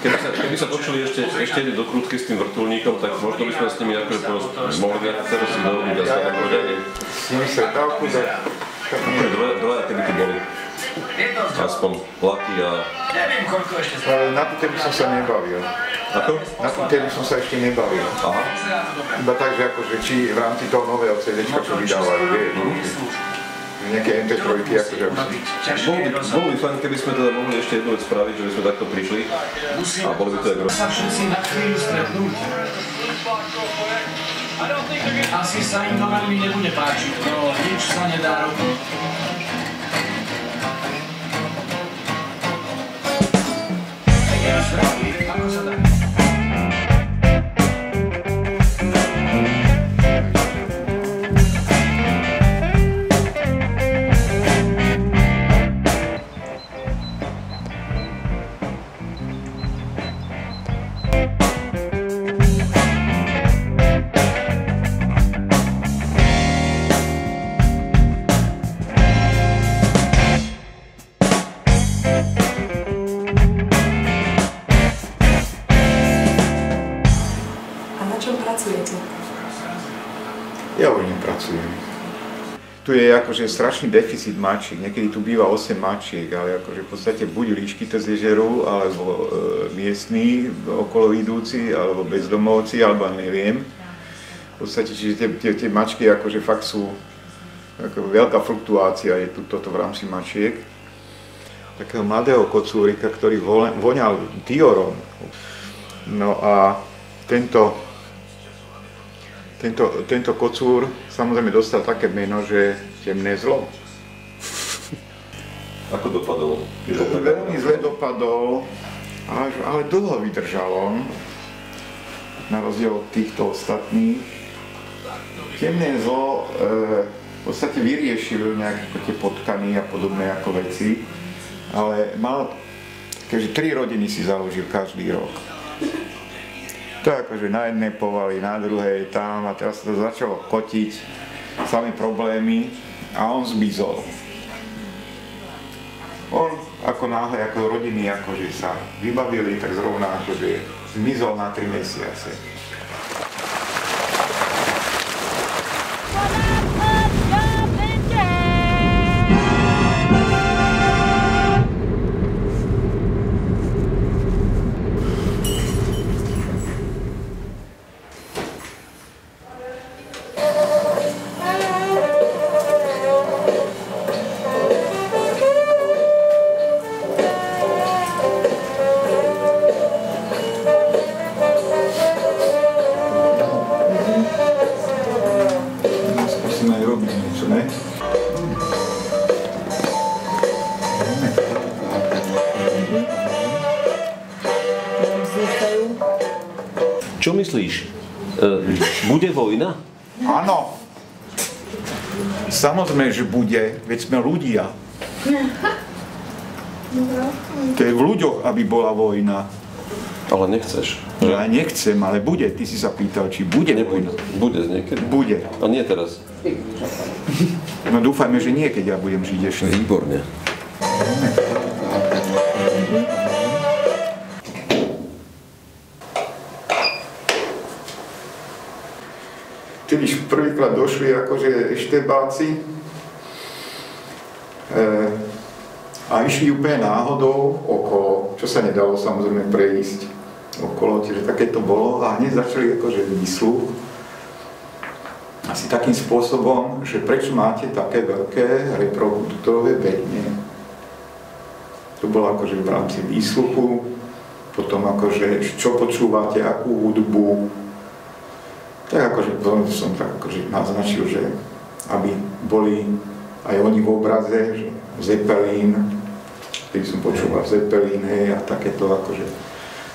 Keby sa točili ešte do krútky s tým vrtuľníkom, tak možno by sme s nimi akože mohli viacej si dohodnúť a sa tak hodili. S nimi sa dávku za... Dvaja keby tu boli. Aspoň Lucky a... Neviem, koľko ešte sa... Ale na tú tému som sa nebavil. Ako? Na tú tému som sa ešte nebavil. Aha. Iba tak, že akože či v rámci toho nového CD-čka, čo vydávajú, nejaké MP3, akože Bolo by fajn, keby sme teda mohli ešte jednu vec spraviť, že by sme takto prišli a boli by to aj sa všetci na chvíľu stretnúť. Asi sa im to veľmi nebude páčiť, no nič sa nedá robiť. Ako sa dá? Ja už nepracujem. Tu je akože strašný deficit mačiek, niekedy tu býva 8 mačiek, ale akože v podstate buď líškyte z ježeru, alebo miestni okolo idúci, alebo bezdomovci, alebo neviem. V podstate, čiže tie mačky akože fakt sú ako veľká fluktuácia je tu toto v rámci mačiek. Takého mladého kocúrika, ktorý voňal diorom. No a tento kocúr samozrejme dostal také meno, že temné zlo. Ako dopadol? Veľmi zle dopadol, ale dlho vydržal on, na rozdiel od týchto ostatných. Temné zlo v podstate vyriešil nejaké tie potkany a podobné ako veci, ale mal, keďže 3 rodiny si založil každý rok. To akože na jednej povali, na druhej tam a teraz sa to začalo kotiť, samé problémy a on zmizol. On ako náhle, ako rodiny akože sa vybavili, tak zrovna akože zmizol na 3 mesiace. Čo myslíš? Bude vojna? Áno. Samozrejme, že bude, veď sme ľudia. To je v ľuďoch, aby bola vojna. Ale nechceš. Ja nechcem, ale bude. Ty si sa pýtal, či bude vojna. Bude niekedy. Bude. A nie teraz. No dúfajme, že nie, keď ja budem žiť ešte. Výborne. Keď prvýkrát došli akože eštebáci a išli úplne náhodou okolo, čo sa nedalo samozrejme prejsť okolo, čiže také to bolo a hneď začali akože výsluch asi takým spôsobom, že prečo máte také veľké reproduktorové bedne. To bolo akože v rámci výsluchu, potom akože čo počúvate, akú hudbu. Tak akože som tak akože naznačil, že aby boli aj oni v obraze, že Zeppelin, keď som počúval Zeppelin, hej, a takéto akože,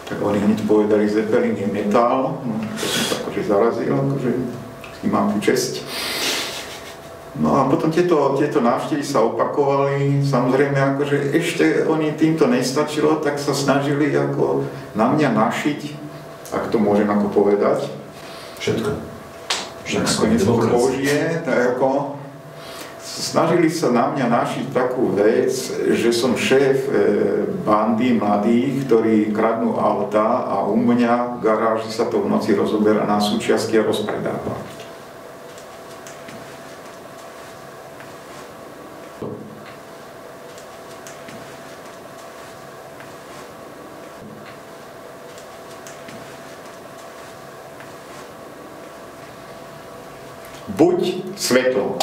tak oni hneď povedali, Zeppelin je metal, no to som tak akože zarazil, akože s tým mám tu česť. No a potom tieto návštevy sa opakovali, samozrejme akože ešte oni týmto nestačilo, tak sa snažili ako na mňa našiť, ak to môžem ako povedať, všetko. Nakoniec Božie, tak ako snažili sa na mňa našiť takú vec, že som šéf bandy mladých, ktorí kradnú auta a u mňa v garáži sa to v noci rozoberá na súčiastky a rozpredáva. Buď svetlo.